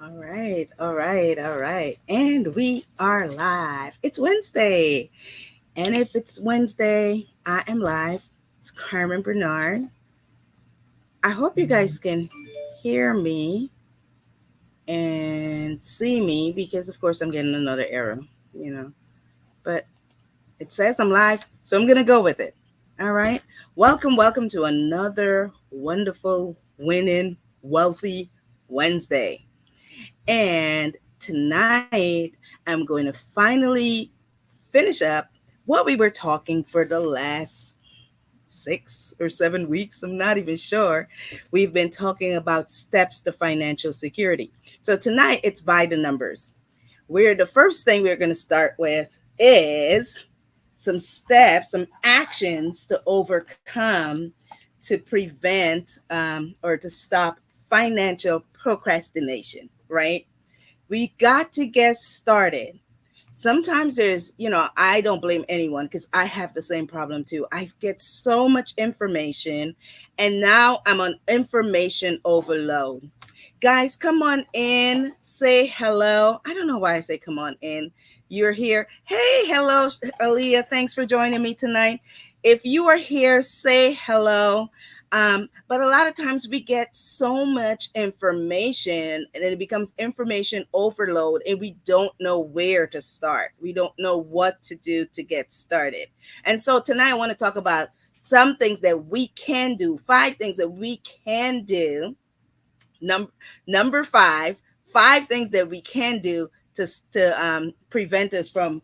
All right, all right, all right. And we are live. It's Wednesday. And if it's Wednesday, I am live. It's Carmen Bernard. I hope you guys can hear me and see me because, of course, I'm getting another error, you know. But it says I'm live, so I'm going to go with it. All right. Welcome to another wonderful, winning, wealthy Wednesday. And tonight, I'm going to finally finish up what we were talking for the last 6 or 7 weeks. I'm not even sure. We've been talking about steps to financial security. So tonight, it's by the numbers. The first thing we're going to start with is some steps, some actions to overcome to prevent or to stop financial procrastination, right? We got to get started. Sometimes I don't blame anyone because I have the same problem too. I get so much information and now I'm on information overload. Guys, come on in, say hello. I don't know why I say come on in. You're here. Hey, hello, Aaliyah. Thanks for joining me tonight. If you are here, say hello. But a lot of times we get so much information and it becomes information overload and we don't know where to start. We don't know what to do to get started. And so tonight I want to talk about some things that we can do, 5 things that we can do. Number five things that we can do to prevent us from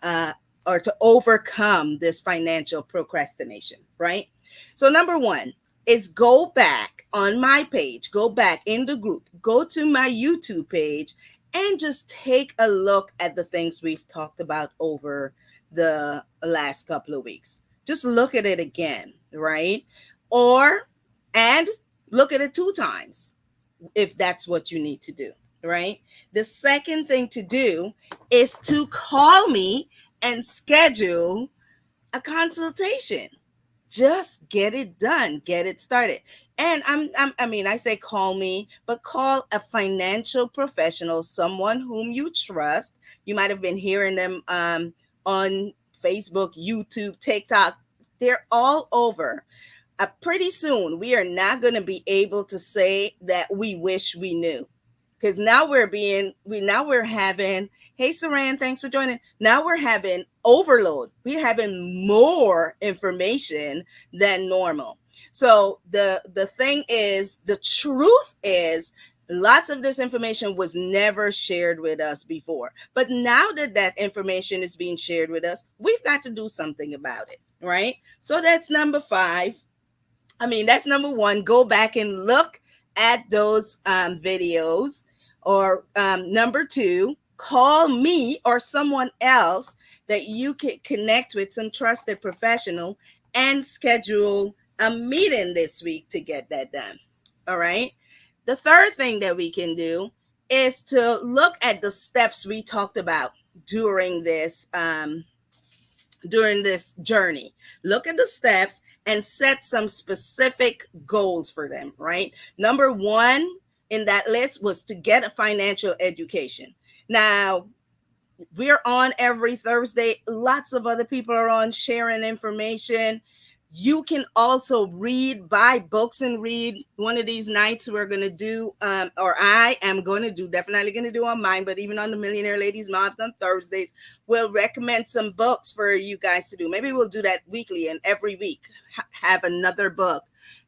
uh, or to overcome this financial procrastination, right? So number one is go back on my page, go back in the group, go to my YouTube page, and just take a look at the things we've talked about over the last couple of weeks. Just look at it again, right? Or and look at it 2 times if that's what you need to do, right? The second thing to do is to call me and schedule a consultation. Just get it done, get it started. And I say call me, but call a financial professional, someone whom you trust. You might have been hearing them on Facebook, YouTube, TikTok. They're all over. Pretty soon we are not going to be able to say that we wish we knew because now we're having, hey Saran, thanks for joining. Now we're having overload. We're having more information than normal. So the thing is, the truth is, lots of this information was never shared with us before, but now that that information is being shared with us, we've got to do something about it, right? So that's number 5. That's number 1. Go back and look at those videos. Or number 2, call me or someone else that you can connect with, some trusted professional, and schedule a meeting this week to get that done. All right. The third thing that we can do is to look at the steps we talked about during this journey. Look at the steps and set some specific goals for them, right? Number 1 in that list was to get a financial education. Now, we're on every Thursday. Lots of other people are on sharing information. You can also buy books and read. One of these nights we're going to do, or I am going to do, definitely going to do on mine, but even on the Millionaire Ladies Mobs on Thursdays, we'll recommend some books for you guys to do. Maybe we'll do that weekly, and every week have another book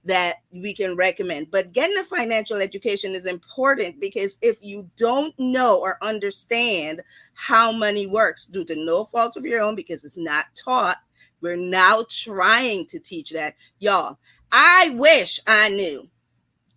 that we can recommend. But getting a financial education is important because if you don't know or understand how money works, due to no fault of your own, because it's not taught, we're now trying to teach that. Y'all, I wish I knew,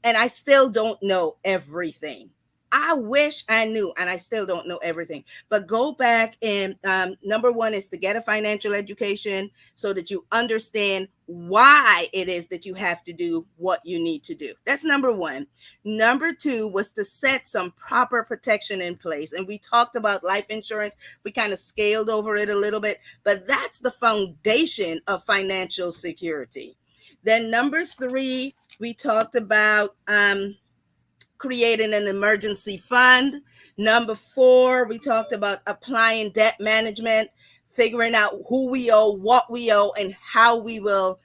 and I still don't know everything. I wish I knew, and I still don't know everything. But go back and number 1 is to get a financial education so that you understand why it is that you have to do what you need to do. That's number 1. Number 2 was to set some proper protection in place. And we talked about life insurance. We kind of scaled over it a little bit, but that's the foundation of financial security. Then number 3, we talked about creating an emergency fund. Number 4, we talked about applying debt management, figuring out who we owe, what we owe, and how we will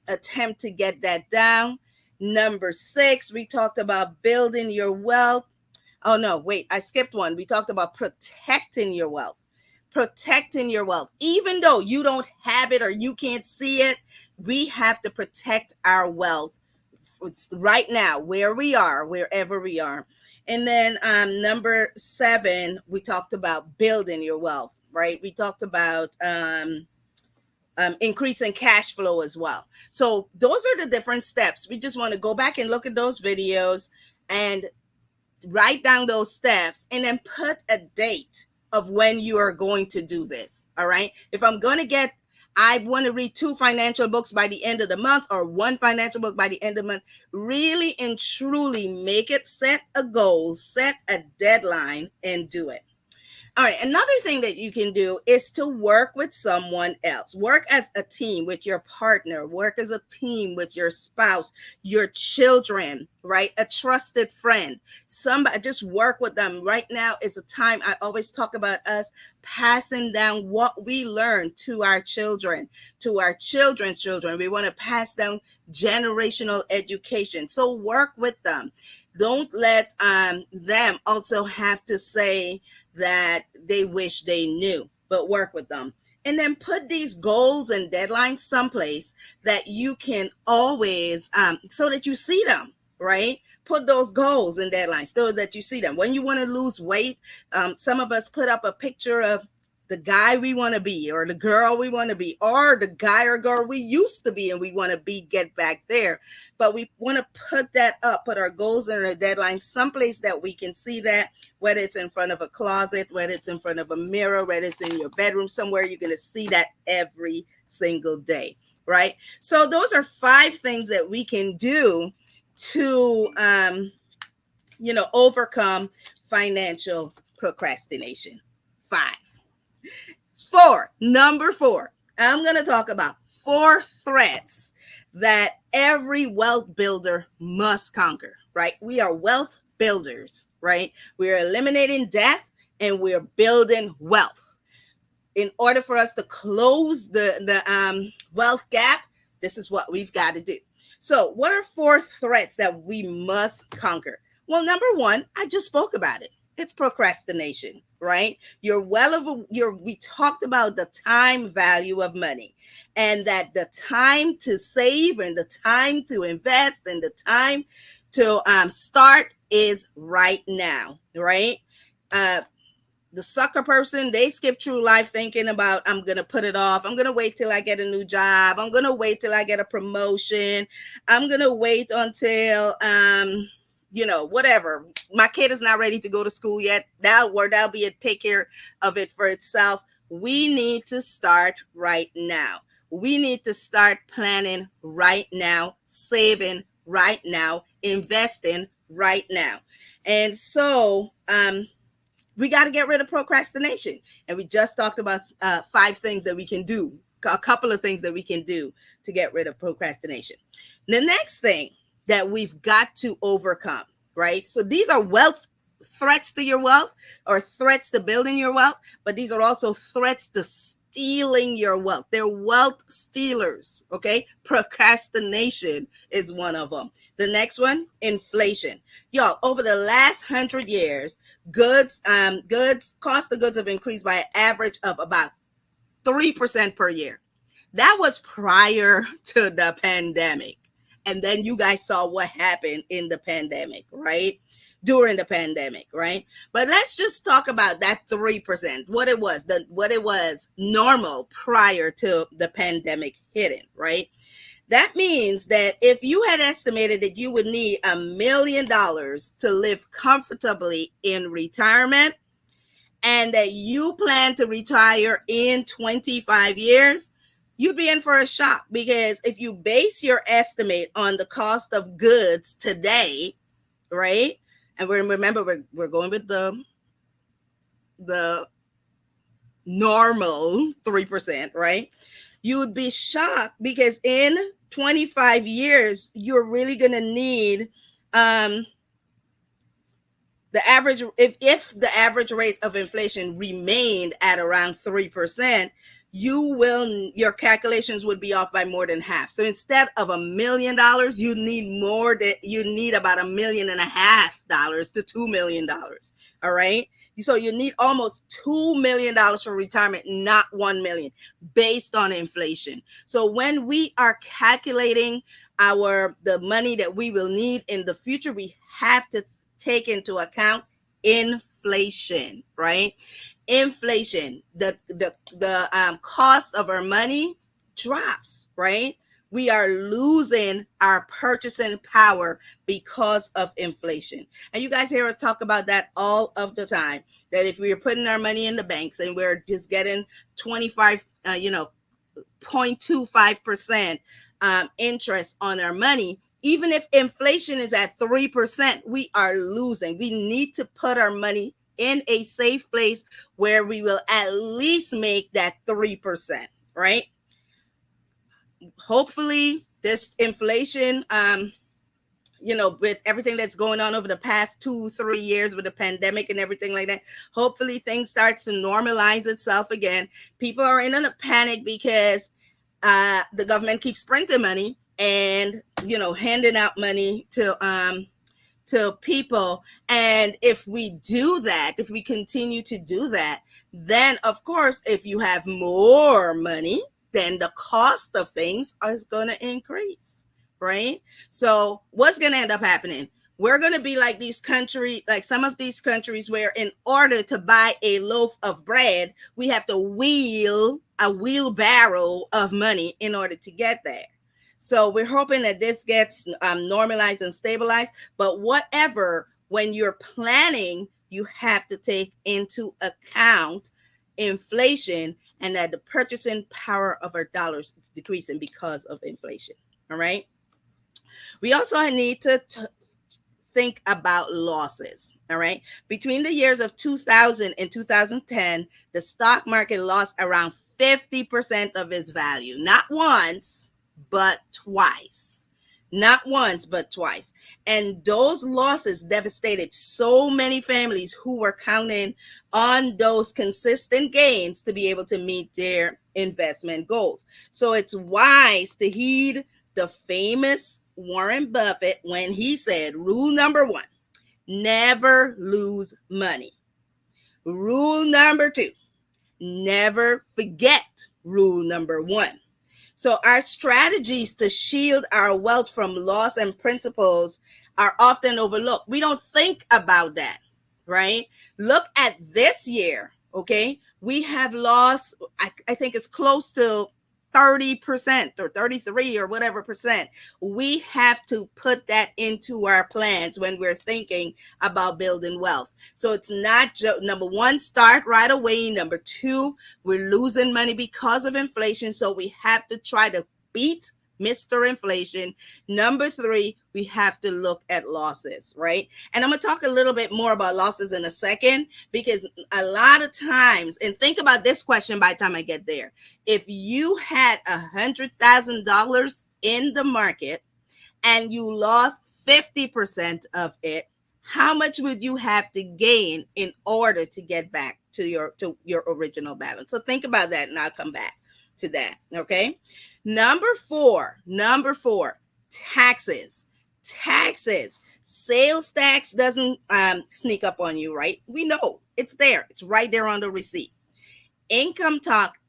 attempt to get that down. Number 6, we talked about building your wealth. Oh, no, wait, I skipped one. We talked about protecting your wealth. Protecting your wealth. Even though you don't have it or you can't see it, we have to protect our wealth right now, where we are, wherever we are. And then number 7, we talked about building your wealth, right? We talked about increasing cash flow as well. So those are the different steps. We just want to go back and look at those videos and write down those steps and then put a date of when you are going to do this. All right. If I'm going to get, I want to read 2 financial books by the end of the month or 1 financial book by the end of the month, really and truly make it, set a goal, set a deadline, and do it. All right, another thing that you can do is to work with someone else. Work as a team with your partner. Work as a team with your spouse, your children, right? A trusted friend. Somebody, just work with them. Right now is a time, I always talk about us passing down what we learn to our children, to our children's children. We want to pass down generational education. So work with them. Don't let them also have to say that they wish they knew, but work with them. And then put these goals and deadlines someplace that you can always, so that you see them, right? Put those goals and deadlines so that you see them. When you want to lose weight, some of us put up a picture of the guy we want to be, or the girl we want to be, or the guy or girl we used to be and we want to be, get back there. But we want to put that up, put our goals and our deadlines someplace that we can see that, whether it's in front of a closet, whether it's in front of a mirror, whether it's in your bedroom, somewhere you're going to see that every single day, right? So those are 5 things that we can do to, overcome financial procrastination. 5. 4, number 4, I'm going to talk about 4 threats that every wealth builder must conquer, right? We are wealth builders, right? We're eliminating debt and we're building wealth. In order for us to close the wealth gap, this is what we've got to do. So what are 4 threats that we must conquer? Well, number 1, I just spoke about it. It's procrastination, right? We talked about the time value of money, and that the time to save and the time to invest and the time to start is right now, right? The sucker person, they skip through life thinking about, I'm going to put it off. I'm going to wait till I get a new job. I'm going to wait till I get a promotion. I'm going to wait until, whatever. My kid is not ready to go to school yet. That'll be take care of it for itself. We need to start right now. We need to start planning right now, saving right now, investing right now. And so, we got to get rid of procrastination. And we just talked about 5 things that we can do, a couple of things that we can do to get rid of procrastination. The next thing that we've got to overcome, right? So these are threats to your wealth, or threats to building your wealth, but these are also threats to stealing your wealth. They're wealth stealers, okay? Procrastination is one of them. The next one, inflation. Y'all, over the last 100 years, cost of goods have increased by an average of about 3% per year. That was prior to the pandemic. And then you guys saw what happened in the pandemic, right? During the pandemic, right? But let's just talk about that 3%, what it was normal prior to the pandemic hitting, right? That means that if you had estimated that you would need $1 million to live comfortably in retirement, and that you plan to retire in 25 years, you'd be in for a shock. Because if you base your estimate on the cost of goods today, right? And remember, we're going with the normal 3%, right? You would be shocked, because in 25 years, you're really going to need The average, if the average rate of inflation remained at around 3%, your calculations would be off by more than half. So instead of $1 million, you need about $1.5 million to $2 million. All right. So you need almost $2 million for retirement, not 1 million, based on inflation. So when we are calculating the money that we will need in the future, we have to take into account inflation, right? Inflation, the cost of our money drops, right? We are losing our purchasing power because of inflation. And you guys hear us talk about that all of the time, that if we are putting our money in the banks and we're just getting 0.25% interest on our money, even if inflation is at 3%, we are losing. We need to put our money in a safe place where we will at least make that 3%, right? Hopefully this inflation, with everything that's going on over the past 2-3 years with the pandemic and everything like that, hopefully things starts to normalize itself again. People are in a panic because the government keeps printing money and handing out money to people. And if we continue to do that, then of course, if you have more money, then the cost of things is going to increase, right? So what's going to end up happening? We're going to be like some of these countries where in order to buy a loaf of bread, we have to wheel a wheelbarrow of money in order to get there. So we're hoping that this gets normalized and stabilized. But whatever, when you're planning, you have to take into account inflation and that the purchasing power of our dollars is decreasing because of inflation. All right. We also need to think about losses. All right. Between the years of 2000 and 2010, the stock market lost around 50% of its value. Not once, but twice. Not once, but twice. And those losses devastated so many families who were counting on those consistent gains to be able to meet their investment goals. So it's wise to heed the famous Warren Buffett when he said, rule number 1, never lose money. Rule number 2, never forget rule number 1. So our strategies to shield our wealth from loss and principles are often overlooked. We don't think about that, right? Look at this year, okay? We have lost, I think it's close to 30% or 33 or whatever percent. We have to put that into our plans when we're thinking about building wealth. So it's not just number 1, start right away. Number 2, we're losing money because of inflation. So we have to try to beat Mr. Inflation. Number 3, we have to look at losses, right? And I'm going to talk a little bit more about losses in a second, because a lot of times, and think about this question by the time I get there. If you had $100,000 in the market and you lost 50% of it, how much would you have to gain in order to get back to your original balance? So think about that, and I'll come back to that, okay? Number four, taxes. Sales tax doesn't sneak up on you, right? We know it's there. It's right there on the receipt. Income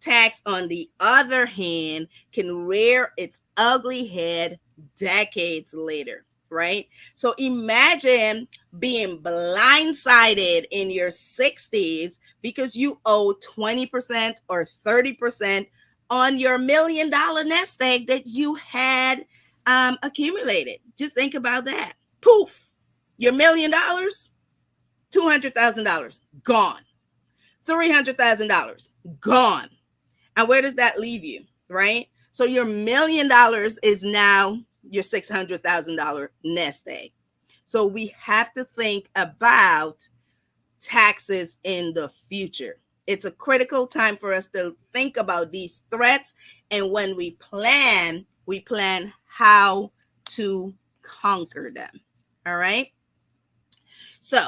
tax, on the other hand, can rear its ugly head decades later, right? So imagine being blindsided in your 60s because you owe 20% or 30% on your $1 million nest egg that you had accumulated. Just think about that. Poof, your $1 million, $200,000 gone. $300,000 gone. And where does that leave you, right? So your $1 million is now your $600,000 nest egg. So we have to think about taxes in the future. It's a critical time for us to think about these threats. And when we plan how to conquer them. All right. So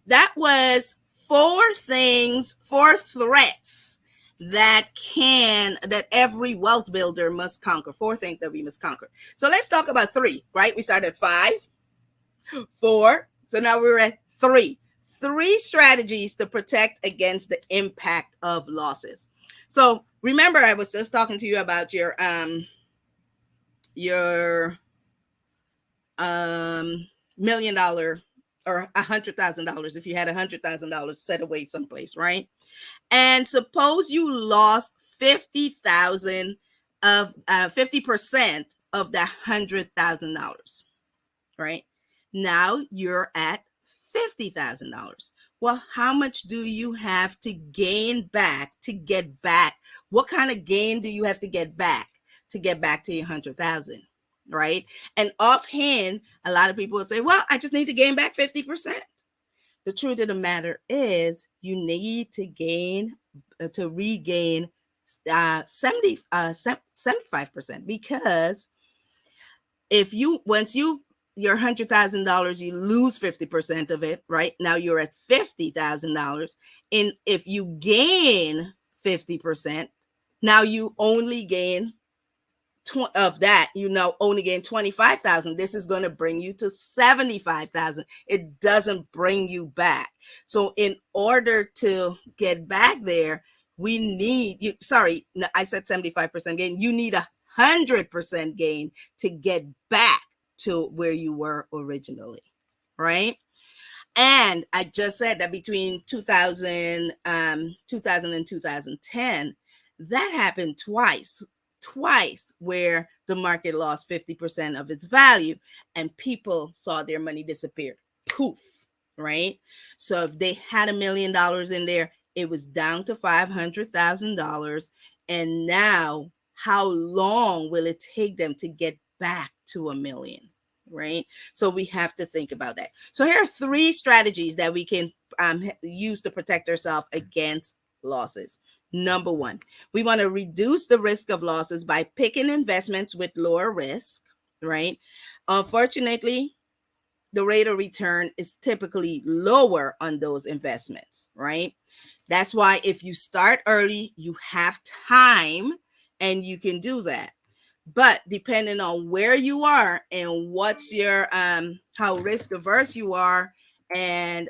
that was four threats that every wealth builder must conquer. Four things that we must conquer. So let's talk about three, right? We started at 5, 4. So now we're at 3. 3 strategies to protect against the impact of losses. So remember, I was just talking to you about your $1,000,000 or $100,000. If you had $100,000 set away someplace, right? And suppose you lost 50,000 of 50% of that $100,000, right? Now you're at $50,000. Well, how much do you have to gain back to get back? What kind of gain do you have to get back to your 100,000? Right? And offhand, a lot of people would say, well, I just need to gain back 50%. The truth of the matter is you need to regain 75%, because if you once you your $100,000, you lose 50% of it, right? Now you're at $50,000. And if you gain 50%, now you only gain of that, you now only gain 25,000. This is going to bring you to 75,000. It doesn't bring you back. So in order to get back there, we need you. Sorry, I said 75% gain. You need 100% gain to get back to where you were originally, right? And I just said that between 2000 and 2010, that happened twice, where the market lost 50% of its value and people saw their money disappear. Poof, right? So if they had $1,000,000 in there, it was down to $500,000. And now, how long will it take them to get back to $1 million? Right? So we have to think about that. So here are 3 strategies that we can use to protect ourselves against losses. Number 1, we want to reduce the risk of losses by picking investments with lower risk, right? Unfortunately, the rate of return is typically lower on those investments, right? That's why if you start early, you have time and you can do that. But depending on where you are and what's your how risk averse you are, and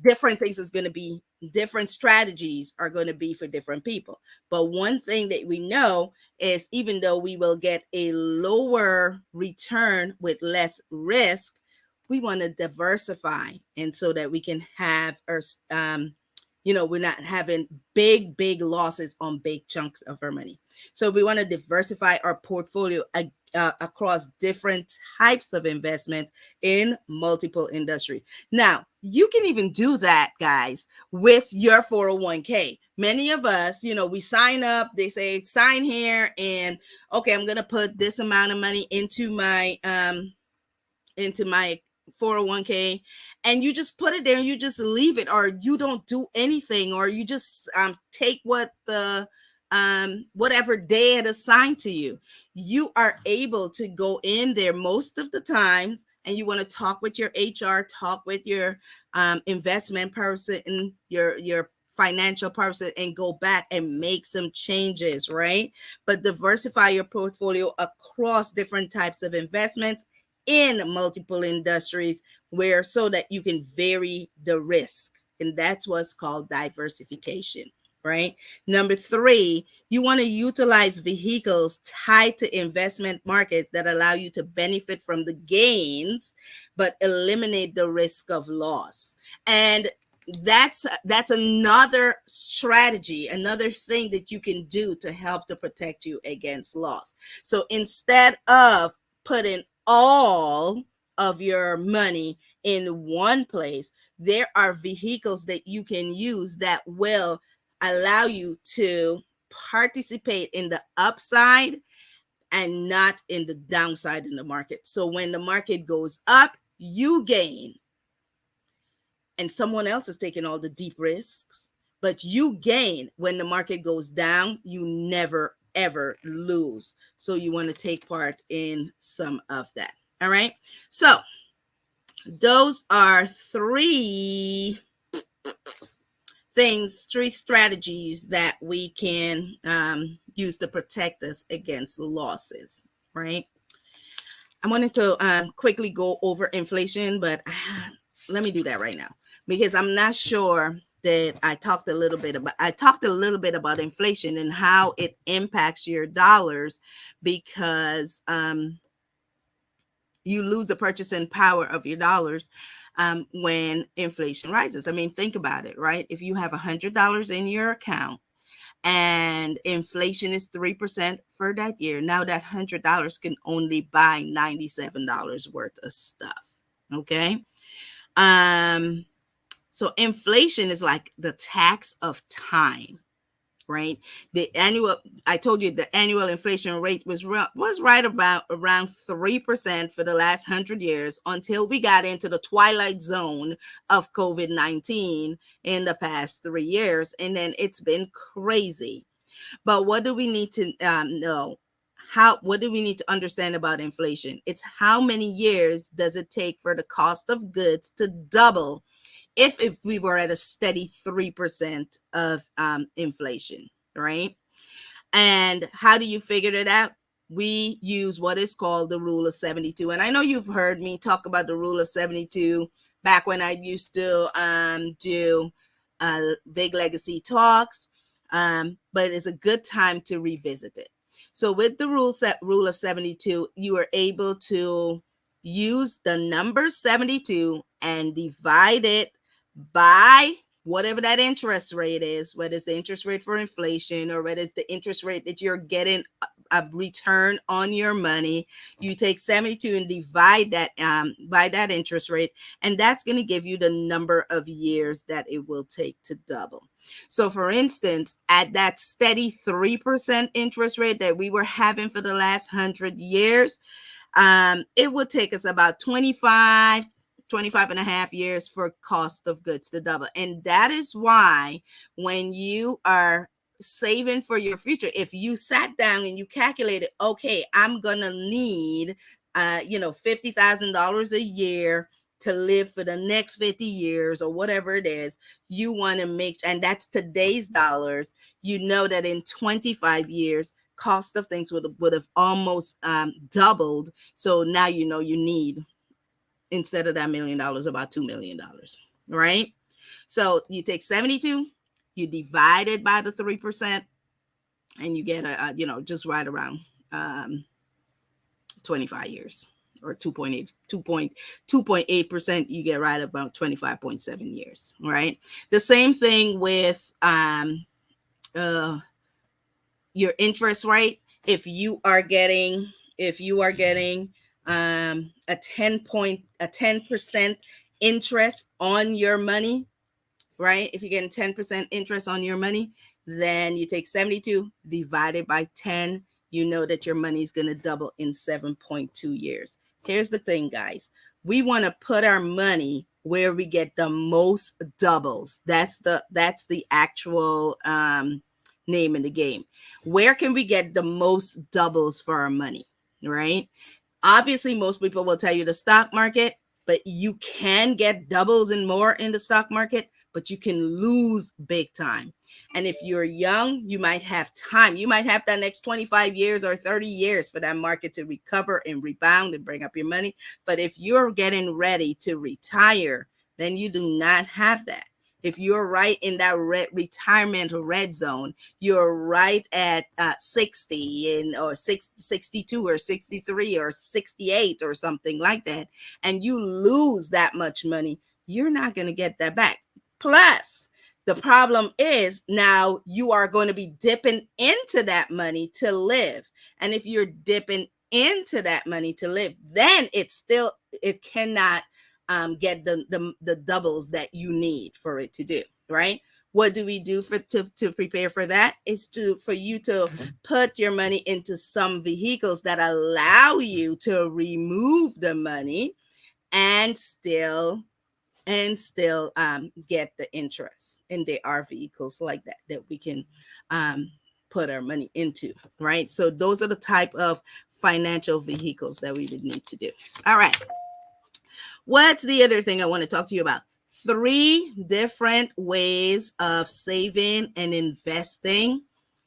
different things is going to be different strategies are going to be for different people. But one thing that we know is, even though we will get a lower return with less risk, we want to diversify, and so that we can have our we're not having big losses on big chunks of our money. So we want to diversify our portfolio across different types of investments in multiple industries. Now, you can even do that, guys, with your 401k. Many of us, we sign up, they say sign here, and okay, I'm going to put this amount of money into my 401k, and you just put it there and you just leave it, or you don't do anything, or you just take what the whatever day it assigned to you. You are able to go in there most of the times, and you want to talk with your HR, talk with your investment person, your financial person, and go back and make some changes, right? But diversify your portfolio across different types of investments in multiple industries, so that you can vary the risk. And that's what's called diversification, right? Number 3, you want to utilize vehicles tied to investment markets that allow you to benefit from the gains, but eliminate the risk of loss. And that's another strategy, another thing that you can do to help to protect you against loss. So instead of putting all of your money in one place, there are vehicles that you can use that will allow you to participate in the upside and not in the downside in the market. So when the market goes up, you gain, and someone else is taking all the deep risks, but you gain. When the market goes down, you never ever lose. So you want to take part in some of that. All right. So Those are three strategies that we can use to protect us against losses, right? I wanted to quickly go over inflation, but let me do that right now because I'm not sure that I talked a little bit about inflation and how it impacts your dollars because you lose the purchasing power of your dollars when inflation rises. I mean, think about it, right? If you have $100 in your account and inflation is 3% for that year, now that $100 can only buy $97 worth of stuff. Okay. Um, so inflation is like the tax of time, right? I told you the annual inflation rate was right about around 3% for the last 100 years until we got into the twilight zone of COVID-19 in the past 3 years. And then it's been crazy. But what do we need to know? What do we need to understand about inflation? It's how many years does it take for the cost of goods to double if we were at a steady 3% of inflation, right? And how do you figure it out? We use what is called the rule of 72. And I know you've heard me talk about the rule of 72 back when I used to do big legacy talks, but it's a good time to revisit it. So with the rule of 72, you are able to use the number 72 and divide it by whatever that interest rate is, whether it's the interest rate for inflation or whether it's the interest rate that you're getting a return on your money. You take 72 and divide that by that interest rate, and that's going to give you the number of years that it will take to double. So for instance, at that steady 3% interest rate that we were having for the last 100 years, it would take us about 25 and a half years for cost of goods to double. And that is why when you are saving for your future, if you sat down and you calculated, okay, I'm gonna need $50,000 a year to live for the next 50 years or whatever it is, you want to make, and that's today's dollars, you know that in 25 years cost of things would have almost doubled. So now you know you need, instead of that $1 million, about $2 million, right? So you take 72, you divide it by the 3%, and you get just right around 25 years, or 2.8%, you get right about 25.7 years, right? The same thing with your interest rate. If you are getting a 10% interest on your money, right? If you're getting 10% interest on your money, then you take 72 divided by 10. You know that your money is going to double in 7.2 years. Here's the thing, guys. We want to put our money where we get the most doubles. That's the actual name in the game. Where can we get the most doubles for our money, right? Obviously, most people will tell you the stock market, but you can get doubles and more in the stock market, but you can lose big time. And if you're young, you might have time. You might have that next 25 years or 30 years for that market to recover and rebound and bring up your money. But if you're getting ready to retire, then you do not have that. If you're right in that retirement red zone, you're right at 60 or 62 or 63 or 68 or something like that, and you lose that much money, you're not going to get that back. Plus, the problem is now you are going to be dipping into that money to live. And if you're dipping into that money to live, then it cannot get the doubles that you need for it to do, right? What do we do to prepare for that? Is for you to put your money into some vehicles that allow you to remove the money and still get the interest. And there are vehicles like that we can put our money into, right? So those are the type of financial vehicles that we would need to do. All right. What's the other thing I want to talk to you about? 3 different ways of saving and investing,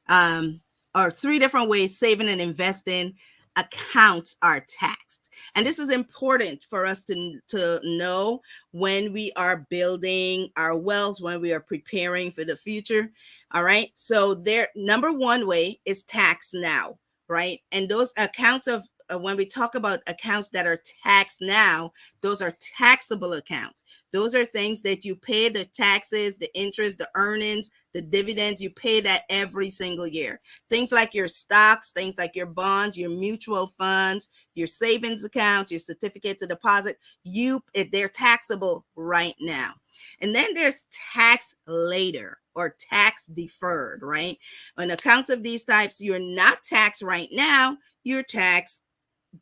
um, or 3 different ways saving and investing accounts are taxed. And this is important for us to know when we are building our wealth, when we are preparing for the future. All right. So there, number one way is tax now, right? And those accounts of when we talk about accounts that are taxed now, those are taxable accounts. Those are things that you pay the taxes, the interest, the earnings, the dividends. You pay that every single year. Things like your stocks, things like your bonds, your mutual funds, your savings accounts, your certificates of deposit, they're taxable right now. And then there's tax later or tax deferred, right? On accounts of these types, you're not taxed right now, you're taxed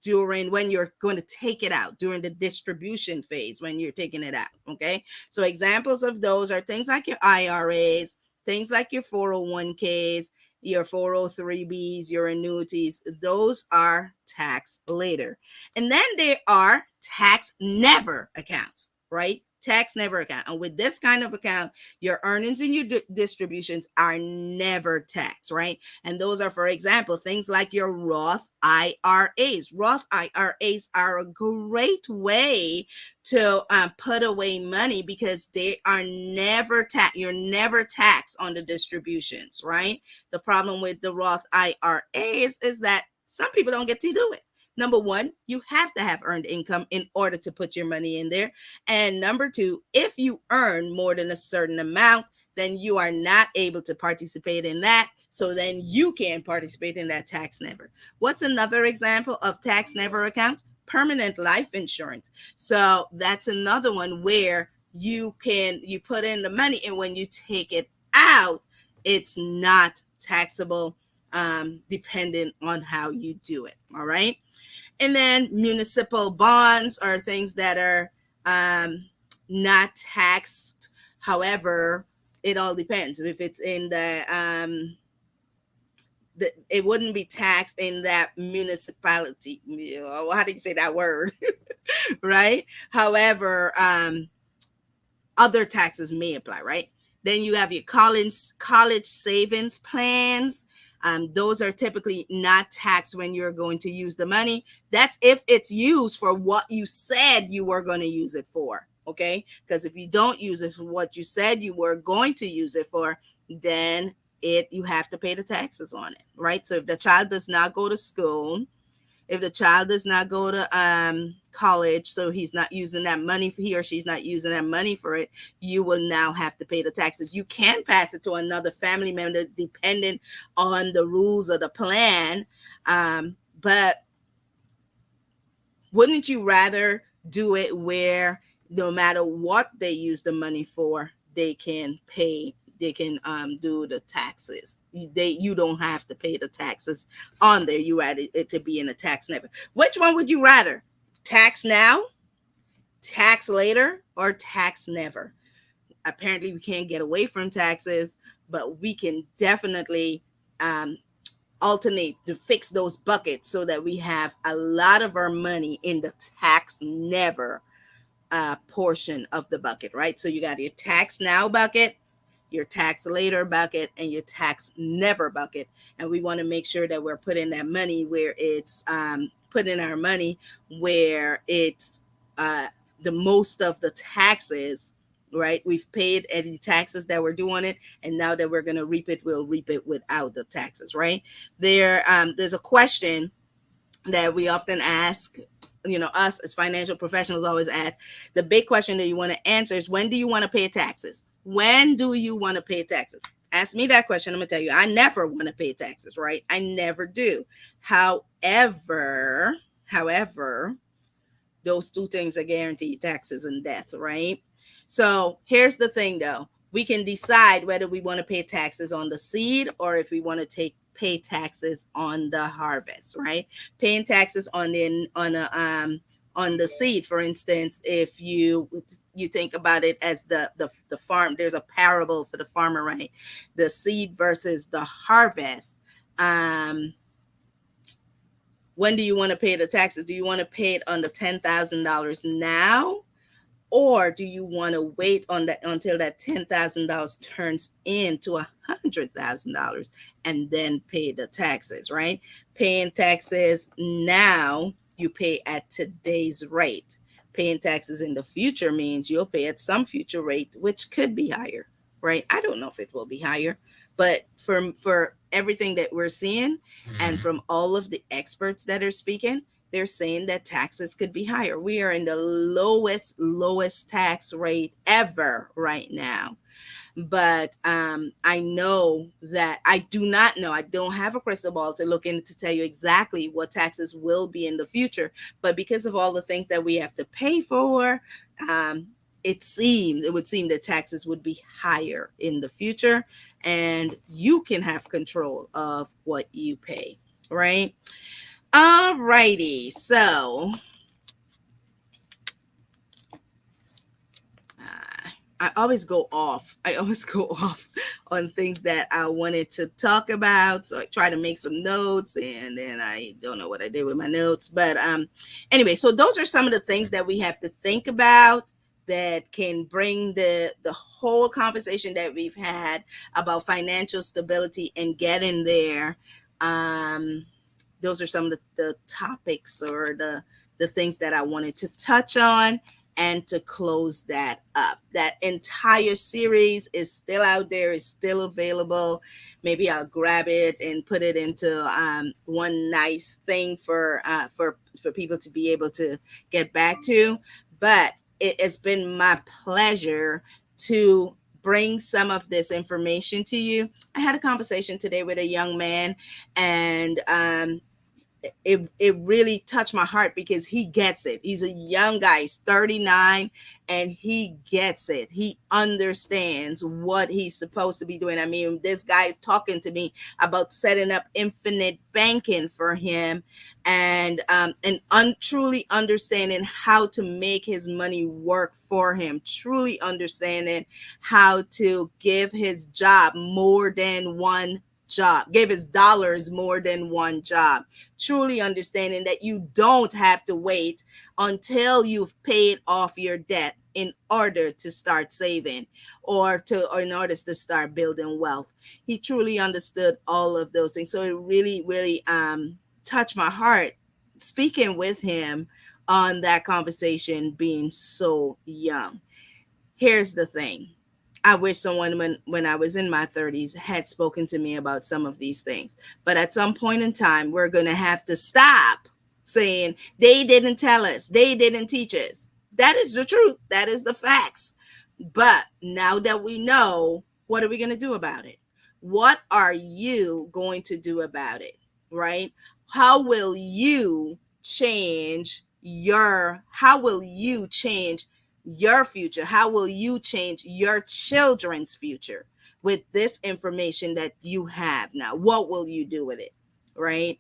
during when you're going to take it out, during the distribution phase when you're taking it out. Okay. So examples of those are things like your IRAs, things like your 401ks, your 403bs, your annuities. Those are tax later. And then there are tax never accounts, right? Tax never account. And with this kind of account, your earnings and your distributions are never taxed, right? And those are, for example, things like your Roth IRAs. Roth IRAs are a great way to put away money because they are never taxed. You're never taxed on the distributions, right? The problem with the Roth IRAs is that some people don't get to do it. Number one, you have to have earned income in order to put your money in there. And number two, if you earn more than a certain amount, then you are not able to participate in that. So then you can participate in that tax never. What's another example of tax never accounts? Permanent life insurance. So that's another one where you put in the money, and when you take it out, it's not taxable, dependent on how you do it. All right. And then municipal bonds are things that are not taxed. However, it all depends. If it's in it wouldn't be taxed in that municipality. How do you say that word? Right? However, other taxes may apply, right? Then you have your college savings plans. Those are typically not taxed when you're going to use the money. That's if it's used for what you said you were going to use it for. Okay. Because if you don't use it for what you said you were going to use it for, then you have to pay the taxes on it. Right. So if the child does not go to school, if the child does not go to college, so he's not using that money, he or she's not using that money for it, you will now have to pay the taxes. You can pass it to another family member depending on the rules of the plan. But wouldn't you rather do it where no matter what they use the money for, they can do the taxes. You don't have to pay the taxes on there. You added it to be in a tax never. Which one would you rather? Tax now, tax later, or tax never? Apparently we can't get away from taxes, but we can definitely alternate to fix those buckets so that we have a lot of our money in the tax never portion of the bucket, right? So you got your tax now bucket, your tax later bucket, and your tax never bucket. And we want to make sure that we're putting that money where it's putting our money where it's the most of the taxes, right? We've paid any taxes that we're doing it, and now that we're going to reap it, we'll reap it without the taxes, right? There's a question that we often ask, us as financial professionals always ask. The big question that you want to answer is, when do you want to pay taxes? When do you want to pay taxes? Ask me that question. I'm going to tell you, I never want to pay taxes, right? I never do. However, those two things are guaranteed, taxes and death, right? So here's the thing though. We can decide whether we want to pay taxes on the seed or if we want to pay taxes on the harvest, right? Paying taxes on the seed, for instance, if you think about it as the farm, there's a parable for the farmer, right? The seed versus the harvest. When do you want to pay the taxes? Do you want to pay it on the $10,000 now, Or do you want to wait on that until that $10,000 turns into $100,000 and then pay the taxes, right? Paying taxes now, you pay at today's rate. Paying taxes in the future means you'll pay at some future rate, which could be higher, right? I don't know if it will be higher, but for everything that we're seeing and from all of the experts that are speaking, they're saying that taxes could be higher. We are in the lowest tax rate ever right now. But I know that I do not know. I don't have a crystal ball to look in to tell you exactly what taxes will be in the future. But because of all the things that we have to pay for, um, it would seem that taxes would be higher in the future, and you can have control of what you pay, right? All righty. So I always go off. I always go off on things that I wanted to talk about. So I try to make some notes, and then I don't know what I did with my notes. But anyway, so those are some of the things that we have to think about that can bring the whole conversation that we've had about financial stability and getting there. Those are some of the topics or the things that I wanted to touch on and to close that up. That entire series is still out there, is still available. Maybe I'll grab it and put it into one nice thing for people to be able to get back to. But it has been my pleasure to bring some of this information to you. I had a conversation today with a young man, and it really touched my heart because he gets it. He's a young guy, he's 39, and he gets it. He understands what he's supposed to be doing. I mean, this guy is talking to me about setting up infinite banking for him, and truly understanding how to make his money work for him, truly understanding how to give his job more than one job, give his dollars more than one job, truly understanding that you don't have to wait until you've paid off your debt in order to start saving or in order to start building wealth. He truly understood all of those things. So it really touched my heart speaking with him on that conversation, being so young. Here's the thing. I wish someone when I was in my 30s had spoken to me about some of these things. But at some point in time, we're going to have to stop saying they didn't tell us, they didn't teach us. That is the truth. That is the facts. But now that we know, what are we going to do about it? What are you going to do about it? Right? How will you change your future? How will you change your children's future with this information that you have now? What will you do with it? Right?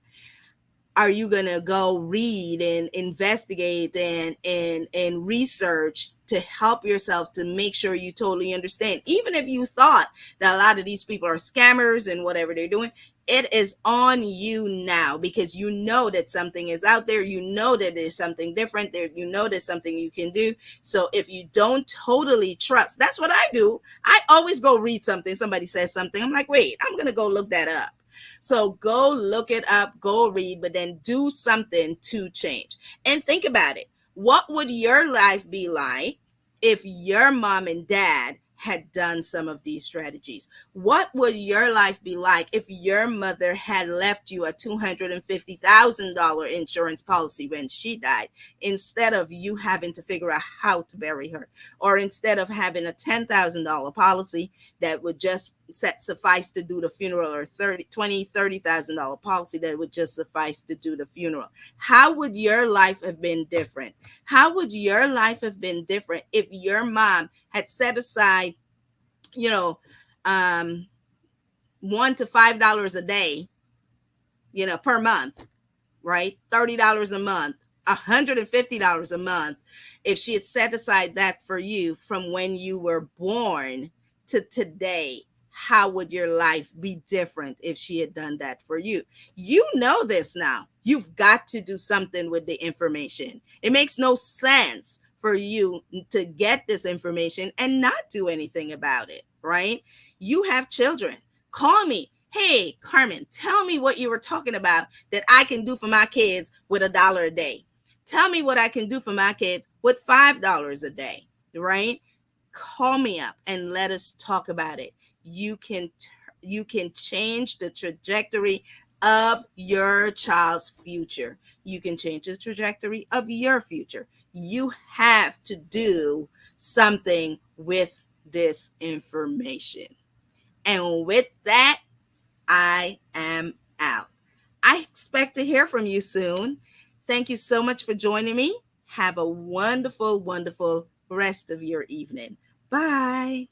Are you going to go read and investigate and research to help yourself to make sure you totally understand? Even if you thought that a lot of these people are scammers and whatever they're doing, it is on you now, because you know that something is out there. You know that there's something different there. You know there's something you can do. So if you don't totally trust, that's what I do. I always go read something. Somebody says something. I'm like, wait, I'm going to go look that up. So go look it up, go read, but then do something to change. And think about it. What would your life be like if your mom and dad had done some of these strategies? What would your life be like if your mother had left you a $250,000 insurance policy when she died, instead of you having to figure out how to bury her, or instead of having a $10,000 policy that would just suffice to do the funeral, or $30,000 policy that would just suffice to do the funeral? How would your life have been different? How would your life have been different if your mom had set aside, $1 to $5 a day, per month, right? $30 a month, $150 a month. If she had set aside that for you from when you were born to today, how would your life be different if she had done that for you? You know this now. You've got to do something with the information. It makes no sense for you to get this information and not do anything about it, right? You have children. Call me. Hey, Carmen, tell me what you were talking about that I can do for my kids with $1 a day. Tell me what I can do for my kids with $5 a day, right? Call me up and let us talk about it. You can change the trajectory of your child's future. You can change the trajectory of your future. You have to do something with this information. And with that, I am out. I expect to hear from you soon. Thank you so much for joining me. Have a wonderful, wonderful rest of your evening. Bye.